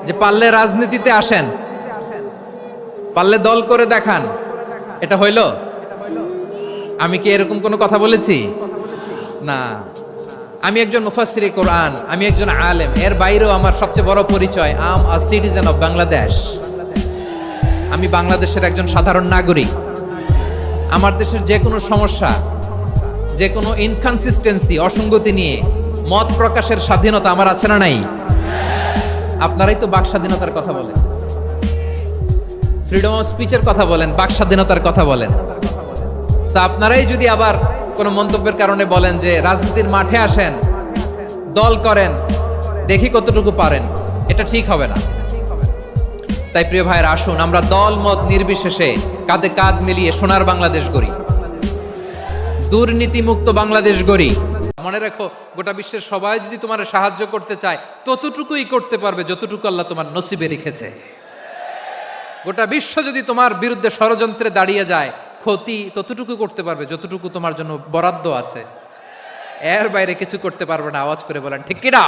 যে পারলে রাজনীতিতে আসেন, পারলে দল করে দেখান, এটা হইল? আমি কি এরকম কোনো কথা বলেছি? না। আমি একজন মুফাসসিরে কোরআন, আমি একজন আলেম, এর বাইরেও আমার সবচেয়ে বড় পরিচয় আম আ সিটিজেন অফ বাংলাদেশ। আমি বাংলাদেশের একজন সাধারণ নাগরিক। আমার দেশের যে কোনো সমস্যা, যে কোনো ইনকনসিস্টেন্সি, অসঙ্গতি নিয়ে মত প্রকাশের স্বাধীনতা আমার আছে না নাই? আপনারাই তো বাক স্বাধীনতার কথা বলেন, ফ্রিডম অফ স্পিচের কথা বলেন, বাক স্বাধীনতার কথা বলেন। সো আপনারাই যদি আবার কোনো মন্তব্যের কারণে বলেন যে রাজনীতির মাঠে আসেন, দল করেন, দেখি কতটুকু পারেন, এটা ঠিক হবে না। তাই প্রিয় ভাইয়ের, আসুন আমরা দল মত নির্বিশেষে কাঁধে কাঁধ মিলিয়ে সোনার বাংলাদেশ গড়ি, দুর্নীতিমুক্ত বাংলাদেশ গড়ি। মনে রাখো, গোটা বিশ্বের সবাই যদি তোমার সাহায্য করতে চায়, ততটুকুই করতে পারবে যতটুকু আল্লাহ তোমার নসিবে রেখেছে। গোটা বিশ্ব যদি তোমার বিরুদ্ধে ষড়যন্ত্রে দাঁড়িয়ে যায়, ক্ষতি ততটুকু করতে পারবে যতটুকু তোমার জন্য বরাদ্দ আছে। এর বাইরে কিছু করতে পারবে না। আওয়াজ করে বলেন ঠিক কিনা?